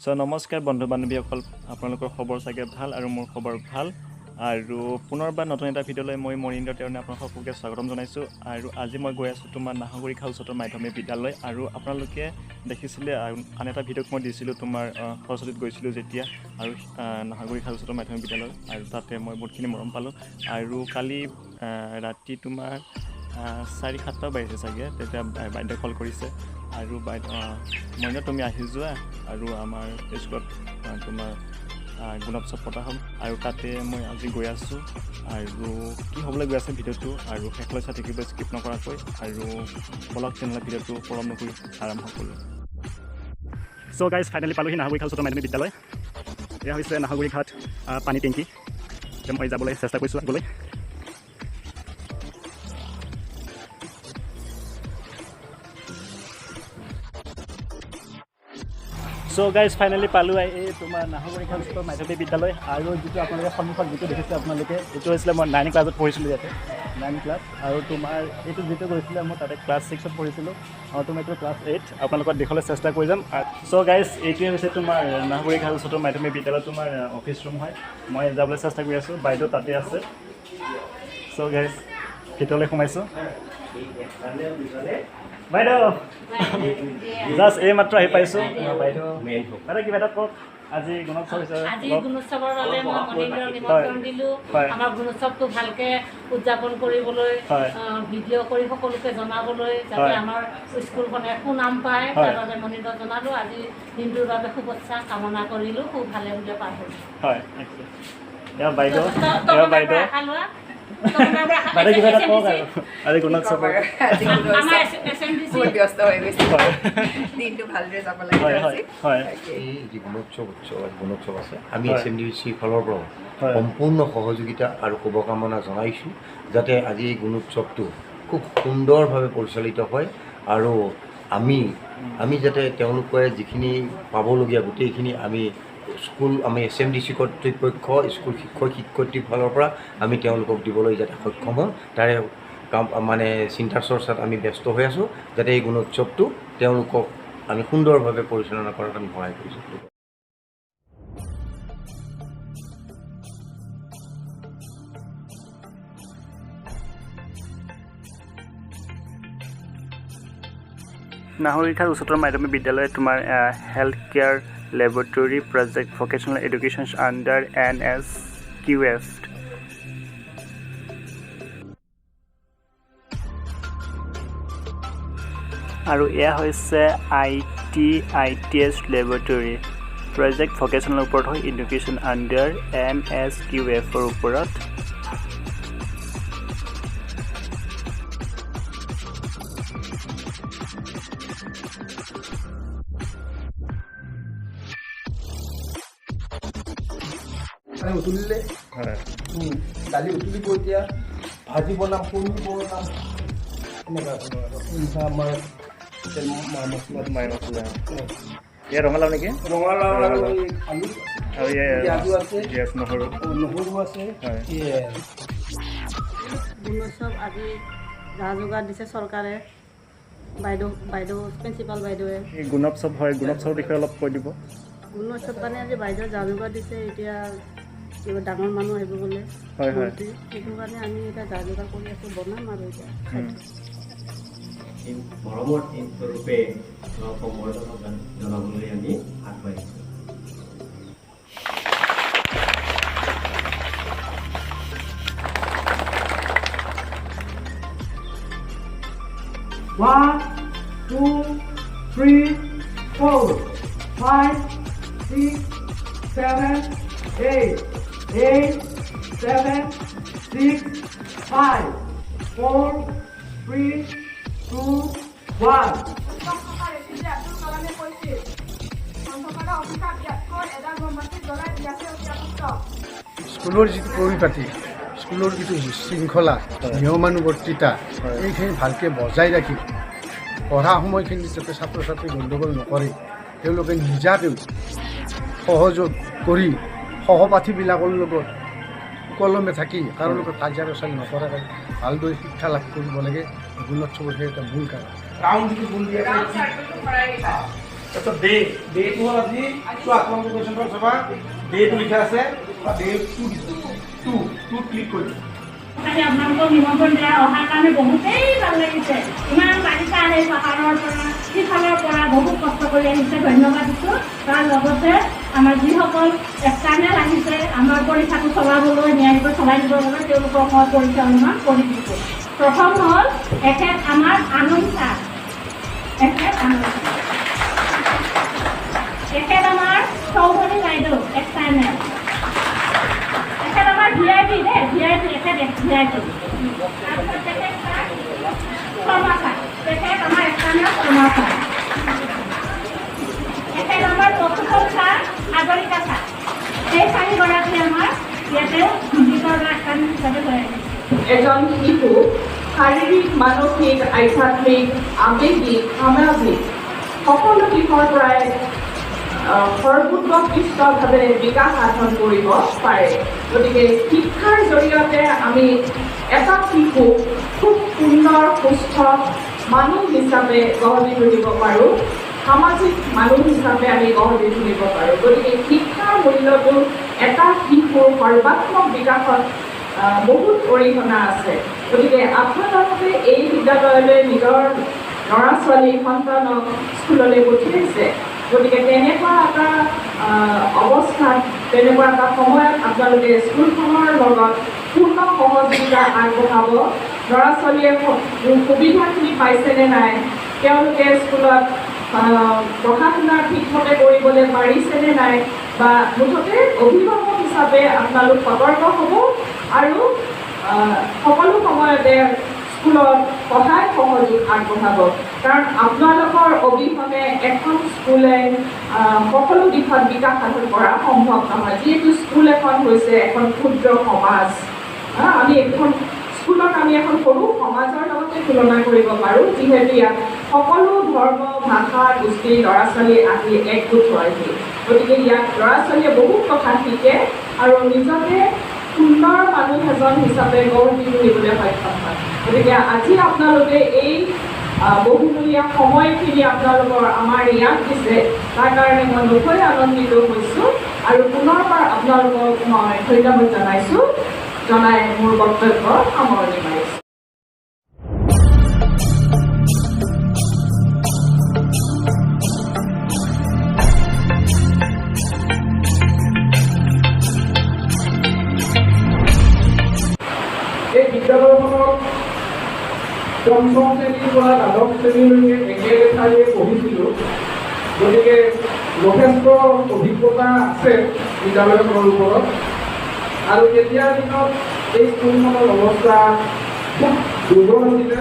So নমস্কাৰ বন্ধু বান্ধৱীসকল আপোনালোকৰ খবৰ চাগে ভাল আৰু মোৰ খবৰ ভাল আৰু পুনৰবাৰ নতুন এটা ভিডিঅ'লৈ মই মৰিন্দ্ৰ তেৰণে আপোনালোক সকলোকে স্বাগতম জনাইছোঁ আৰু আজি মই গৈ আছোঁ তোমাৰ নাহৰগুৰি উচ্চতৰ মাধ্যমিক বিদ্যালয় আৰু আপোনালোকে দেখিছিলে আন এটা ভিডিঅ'ত মই দিছিলোঁ তোমাৰ সৰস্বতীত গৈছিলোঁ যেতিয়া আৰু নাহৰগুৰি উচ্চতৰ মাধ্যমিক বিদ্যালয় আৰু তাতে মই বহুতখিনি মৰম পালোঁ আৰু কালি ৰাতি তোমাৰ 4-7টা বাজিছে চাগে তেতিয়া বাইদেউ কল কৰিছে আৰু মইনা তুমি আহি যোৱা আৰু আমাৰ স্কুলত তোমাৰ গুণোৎসৱ পতা হ'ল আৰু তাতে মই আজি গৈ আছোঁ আৰু কি হ'বলৈ গৈ আছে ভিডিঅ'টো আৰু শেষলৈ চাই থাকিব স্কিপ নকৰাকৈ আৰু বলক তেনেহ'লে ভিডিঅ'টো পলম নকৰি আৰম্ভ কৰোঁ। চ' গাইজ ফাইনেলি পালোহি নাহৰগুৰি উচ্চতৰ মাধ্যমিক বিদ্যালয়। এয়া হৈছে নাহৰগুৰি ঘাট পানী টেংকি। মই যাবলৈ চেষ্টা কৰিছোঁ আগলৈ। চ' গাইজ ফাইনেলি পালোঁ এই তোমাৰ নাহৰগুৰি উচ্চতৰ মাধ্যমিক বিদ্যালয় আৰু যিটো আপোনালোকে সন্মুখত যিটো দেখিছে আপোনালোকে এইটো হৈছিলে মই 9 ক্লাছত পঢ়িছিলোঁ ইয়াতে 9 ক্লাছ আৰু তোমাৰ এইটো যিটো গৈছিলে মই তাতে ক্লাছ 6ত পঢ়িছিলোঁ আৰু তোমাৰ এইটো ক্লাছ 8 আপোনালোকক দেখুৱাবলৈ চেষ্টা কৰি যাম। চ' গাইজ এইটোৱে হৈছে তোমাৰ নাহৰগুৰি উচ্চতৰ মাধ্যমিক বিদ্যালয় তোমাৰ অফিচ ৰুম হয়। মই যাবলৈ চেষ্টা কৰি আছোঁ, বাইদেউ তাতে আছে। চ' গাইজ ভিতৰলৈ সোমাইছোঁ। বাইদেউ জাষ্ট এই মাত্ৰ আহি পাইছোঁ। বাইদেউ কিবা এটা কওক, আজি গুণোৎসৱ হৈছে। আজি গুণোৎসৱৰ বাবে মই মনিন্দৰক নিমন্ত্ৰণ দিলোঁ আমাৰ গুণোৎসৱটো ভালকৈ উদযাপন কৰিবলৈ, ভিডিঅ' কৰি সকলোকে জনাবলৈ যাতে আমাৰ স্কুলখনে সুনাম পায় তাৰ বাবে মনিন্দৰক জনালোঁ। আজি দিনটোৰ বাবে শুভেচ্ছা কামনা কৰিলোঁ, খুব ভালে ভালে পাৰ হ'ল। হয় বাইদেউ বাইদেউ কিবা এটা কওক আৰু আজি গুণোৎসৱ ব্যস্ত হৈ গৈছে, দিনটো ভালদৰে যাব লাগে। এই যি গুণোৎসৱ আছে আমি SMDC ফালৰ পৰা সম্পূৰ্ণ সহযোগিতা আৰু শুভকামনা জনাইছোঁ যাতে আজি এই গুণোৎসৱটো খুব সুন্দৰভাৱে পৰিচালিত হয় আৰু আমি যাতে তেওঁলোকে যিখিনি পাবলগীয়া গোটেইখিনি আমি SMDC কৰ্তৃপক্ষ স্কুল শিক্ষয়িত্ৰীৰ ফালৰ পৰা আমি তেওঁলোকক দিবলৈ যাতে সক্ষম হওঁ তাৰে কাম মানে চিন্তা চৰ্চাত আমি ব্যস্ত হৈ আছোঁ যাতে এই গুণোৎসৱটো তেওঁলোকক আমি সুন্দৰভাৱে পৰিচালনা কৰাত আমি সহায় কৰিছোঁ। নাহৰগুৰি উচ্চতৰ মাধ্যমিক বিদ্যালয়ত তোমাৰ health care laboratory project vocational education under NSQF আৰু এয়া হৈছে ITS লেবৰেটৰী প্ৰজেক্ট ভকেশ্যনেলৰ ওপৰত হয় এডুকেশ্যন আণ্ডাৰ NSQFৰ ওপৰত। উতলিলে দালি উতলিব, এতিয়া ভাজি বনাম, কণী বনাম, এনেকুৱা আমাৰ মছলা এয়া ৰঙালাও নেকি? ৰঙালাও আৰু আলু আৰু পিঁয়াজো আছে, নহৰু আছে। গুণোৎসৱ আজি যা যোগাৰ দিছে চৰকাৰে, বাইদেউ প্ৰিন্সিপাল বাইদেৱে। এই গুণোৎসৱ হয়, গুণোৎসৱৰ বিষয়ে অলপ কৈ দিব। গুণোৎসৱ মানে আজি বাইদেউ যা যোগাৰ দিছে, এতিয়া কিবা ডাঙৰ মানুহ আহিব বোলে, সেইটো কাৰণে আমি এতিয়া যা যোগাৰ কৰি আছোঁ, বনাম আৰু এতিয়া মৰমৰ স্বৰূপে সম্বৰ্ধনা জনাবলৈ আমি আগবাঢ়িছোঁ। One, 2, 3, 4, 5, 6, 7, 8, 7, 6, 5, 4, 3, 2, 1. স্কুলৰ যিটো পৰিপাটি, স্কুলৰ যিটো শৃংখলা, নিয়মানুৱৰ্তিতা, এইখিনি ভালকৈ বজাই ৰাখি পঢ়া সময়খিনি যাতে ছাত্ৰ ছাত্ৰী গণ্ডগোল নকৰে তেওঁলোকে নিজাকৈ সহযোগ কৰি সহপাঠীবিলাকৰ লগত সুকলমে থাকি কাৰো লগত কাজিয়া পেচাল নকৰাকৈ ভালদৰে শিক্ষা লাভ কৰিব লাগে। গুণোৎসৱৰ এটা মূল কাৰণ। তাৰপিছত ডেটো হ'ল আজি চোৱা আপোনালোকে কুৱেশ্যনটো চাবা ডেটো লিখা আছে ডে টু ক্লিক কৰিম আপোনালোকক নিমন্ত্ৰণ দিয়া অহাৰ কাৰণে বহুতেই ভাল লাগিছে ইমান বাগিচা আহে পাহাৰৰ পৰা সিফালৰ পৰা বহুত কষ্ট কৰি আহিছে ধন্যবাদ দিছোঁ তাৰ লগতে আমাৰ যিসকল এক্সটাৰ্নেল আহিছে আমাৰ পৰীক্ষাটো চলাবলৈ নিয়াৰিকৈ চলাই দিবৰ বাবে তেওঁলোকক মই পৰিচালনা কৰি দিছোঁ প্ৰথম হ'ল এখেত আমাৰ আনন্দ ছাৰ এখেত আমাৰ চৌধুৰী বাইদেউ এক্সটাৰ্নেল এখেত আমাৰ VIP দেই VIP এখেত VIP শৰ্মা ছাৰ তেখেত আমাৰ এক্সটাৰ্নেল শৰ্মা ছাৰ এখেত আমাৰ প্ৰফেচৰ ছাৰ সাগৰিকা ছাৰ এই চাৰিগৰাকী আমাৰ ইয়াতে ভিজিটৰ এক্সটাৰ্নেল হিচাপে লৈ আহিছে এজন শিশু শাৰীৰিক মানসিক আধ্যাত্মিক আৱেগিক সামাজিক সকলো দিশৰ পৰাই সৰ্বোৎকৃষ্টভাৱে বিকাশ সাধন কৰিব পাৰে গতিকে শিক্ষাৰ জৰিয়তে আমি এটা শিশু খুব সুন্দৰ সুস্থ মানুহ হিচাপে গঢ়ি তুলিব পাৰোঁ সামাজিক মানুহ হিচাপে আমি গঢ়ি তুলিব পাৰোঁ গতিকে শিক্ষাৰ মূল্যটো এটা শিশুৰ সৰ্বাত্মক বিকাশত বহুত অৰিহণা আছে গতিকে আপোনালোকে এই বিদ্যালয়লৈ নিজৰ ল'ৰা ছোৱালী সন্তানক স্কুললৈ পঠিয়াইছে গতিকে তেনেকুৱা এটা অৱস্থাত তেনেকুৱা এটা সময়ত আপোনালোকে স্কুলখনৰ লগত পূৰ্ণ সহযোগিতা আগবঢ়াব ল'ৰা ছোৱালীয়ে সুবিধাখিনি পাইছেনে নাই তেওঁলোকে স্কুলত পঢ়া শুনা ঠিকমতে কৰিবলৈ পাৰিছেনে নাই বা মুঠতে অভিভাৱক হিচাপে আপোনালোক সতৰ্ক হ'ব আৰু সকলো সময়তে স্কুলত সহায় সহযোগ আগবঢ়াব কাৰণ আপোনালোকৰ অবিহনে এখন স্কুলে সকলো দিশত বিকাশ সাধন কৰা সম্ভৱ নহয় যিহেতু স্কুল এখন হৈছে এখন ক্ষুদ্ৰ সমাজ আমি এখন স্কুলক আমি এখন সৰু সমাজৰ লগতে তুলনা কৰিব পাৰোঁ যিহেতু ইয়াত সকলো ধৰ্ম ভাষা গোষ্ঠীৰ ল'ৰা ছোৱালী আহি একগোট হয়হি গতিকে ইয়াত ল'ৰা ছোৱালীয়ে বহুত কথা শিকে আৰু নিজকে সুন্দৰ মানুহ এজন হিচাপে গঢ়ি তুলিবলৈ সক্ষম হয় গতিকে আজি আপোনালোকে এই বহুমূলীয়া সময়খিনি আপোনালোকৰ আমাৰ ইয়াত দিছে তাৰ কাৰণে মই নথৈ আনন্দিত হৈছোঁ আৰু পুনৰবাৰ আপোনালোকক মই ধন্যবাদ জনাইছোঁ জনাই মোৰ বক্তব্য সামৰণি মাৰিছোঁ এই বিদ্যালয়খনত পঞ্চম শ্ৰেণীৰ পৰা দ্বাদশ শ্ৰেণীলৈকে একেলগে ঠাইৰে পঢ়িছিলোঁ গতিকে যথেষ্ট অভিজ্ঞতা আছে বিদ্যালয়খনৰ ওপৰত আৰু তেতিয়াৰ দিনত এই স্কুলখনৰ অৱস্থা খুব দুৰ্বল আছিলে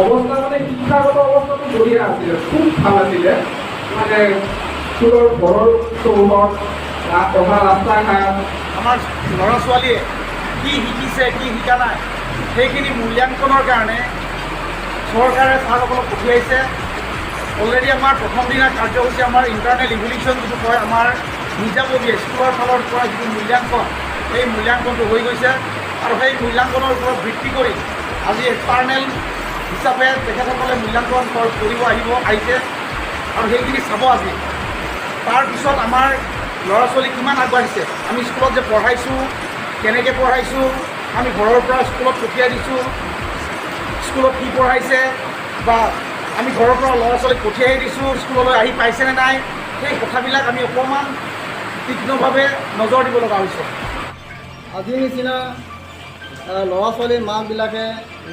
অৱস্থা মানে শিক্ষাগত অৱস্থাটো বঢ়িয়া আছিলে খুব ভাল আছিলে মানে স্কুলৰ ঘৰৰ চৌহদ পঢ়া ৰাস্তা ঘাট আমাৰ ল'ৰা ছোৱালীয়ে কি শিকিছে কি শিকা নাই সেইখিনি মূল্যাংকনৰ কাৰণে চৰকাৰে ছাৰসকলক পঠিয়াইছে অলৰেডি আমাৰ প্ৰথম দিনা কাৰ্যসূচী আমাৰ ইণ্টাৰনেল ইভলিউশ্যন যিটো কয় আমাৰ নিজাববীয়া স্কুলৰ ফালৰ পৰা যিটো মূল্যাংকন সেই মূল্যাংকনটো হৈ গৈছে আৰু সেই মূল্যাংকনৰ ওপৰত ভিত্তি কৰি আজি এক্সটাৰ্নেল হিচাপে তেখেতসকলে মূল্যাংকন কৰিব আহিছে আৰু সেইখিনি চাব আজি তাৰপিছত আমাৰ ল'ৰা ছোৱালী কিমান আগবাঢ়িছে আমি স্কুলত যে পঢ়াইছোঁ কেনেকৈ পঢ়াইছোঁ আমি ঘৰৰ পৰা স্কুলত পঠিয়াই দিছোঁ স্কুলত কি পঢ়াইছে বা আমি ঘৰৰ পৰা ল'ৰা ছোৱালীক পঠিয়াই দিছোঁ স্কুললৈ আহি পাইছেনে নাই সেই কথাবিলাক আমি অকণমান তীক্ষ্ণভাৱে নজৰ দিব লগা হৈছে আজিৰ নিচিনা ল'ৰা ছোৱালীৰ মাকবিলাকে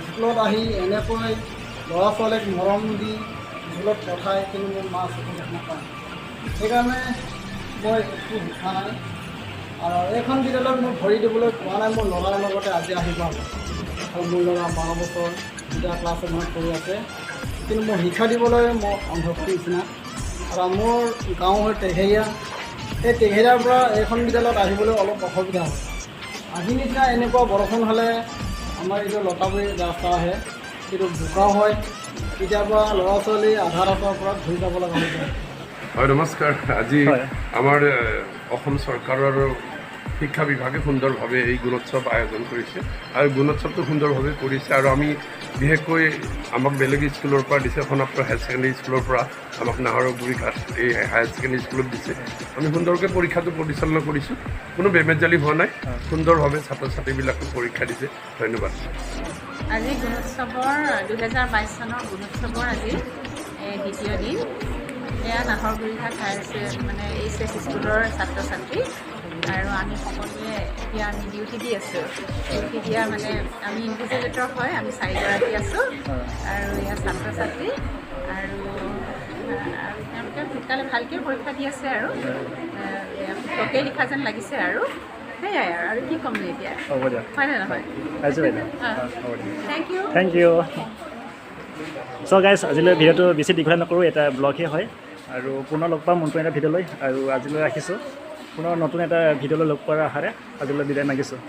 স্কুলত আহি এনেকৈ ল'ৰা ছোৱালীক মৰম দি স্কুলত পঠায় কিন্তু মোৰ মা চকুত নাপায় সেইকাৰণে মই একো শিকা নাই আৰু এইখন বিদ্যালয়ত মই ভৰি দিবলৈ পোৱা নাই মোৰ ল'ৰাৰ লগতে আজি আহি পাম আৰু মোৰ ল'ৰা 12 বছৰ এতিয়া ক্লাছ 7ত পঢ়ি আছে কিন্তু মই শিক্ষা দিবলৈ মই অন্ধভক্তি নিচিনা আৰু মোৰ গাঁও হৈ টেঘেৰীয়া এই টেঘেৰীয়াৰ পৰা এইখন বিদ্যালয়ত আহিবলৈ অলপ অসুবিধা হয় আজিৰ নিচিনা এনেকুৱা বৰষুণ হ'লে আমাৰ এইটো লতাবাৰী ৰাস্তা আহে কিন্তু বোকাও হয় কেতিয়াবা ল'ৰা ছোৱালী আধা ৰাস্তাৰ পৰা ঘূৰি যাব লগা হৈ যায় হয় নমস্কাৰ আজি আমাৰ অসম চৰকাৰৰ শিক্ষা বিভাগে সুন্দৰভাৱে এই গুণোৎসৱ আয়োজন কৰিছে আৰু গুণোৎসৱটো সুন্দৰভাৱে কৰিছে আৰু আমি বিশেষকৈ আমাক বেলেগ স্কুলৰ পৰা দিছে সনাপ্ত হায়াৰ ছেকেণ্ডেৰী স্কুলৰ পৰা আমাক নাহৰগুৰি ঘাট এই হায়াৰ ছেকেণ্ডেৰী স্কুলত দিছে আমি সুন্দৰকৈ পৰীক্ষাটো পৰিচালনা কৰিছোঁ কোনো বেমেজালি হোৱা নাই সুন্দৰভাৱে ছাত্ৰ ছাত্ৰীবিলাকে পৰীক্ষা দিছে ধন্যবাদ আজি গুণোৎসৱৰ 2022 চনৰ গুণোৎসৱৰ আজি দ্বিতীয় দিন এয়া নাহৰগুৰি ঘাট মানে এইচ স্কুলৰ ছাত্ৰ ছাত্ৰী আৰু আমি সকলোৱে এতিয়া আমি ডিউটি দি আছোঁ ডিউটি দিয়া মানে আমি ইনভিজিলেটৰ হয় আমি 4গৰাকী আছোঁ আৰু ইয়াৰ ছাত্ৰ ছাত্ৰী আৰু তেওঁলোকে সোনকালে ভালকৈ পৰীক্ষা দি আছে আৰু লোকে লিখা যেন লাগিছে আৰু সেয়াই আৰু কি ক'ম এতিয়া হ'ব দিয়ক হয়নে নহয় থেংক ইউ চ' গাইজ আজিলৈ ভিডিঅ'টো বেছি দীঘলীয়া নকৰোঁ এটা ব্লগহে হয় আৰু পুনৰ লগ পাম নতুন এটা ভিডিঅ'লৈ আৰু আজিলৈ ৰাখিছোঁ পুনৰ নতুন এটা ভিডিঅ'লৈ লগ পোৱাৰ আশাৰে আজিলৈ বিদায় মাগিছোঁ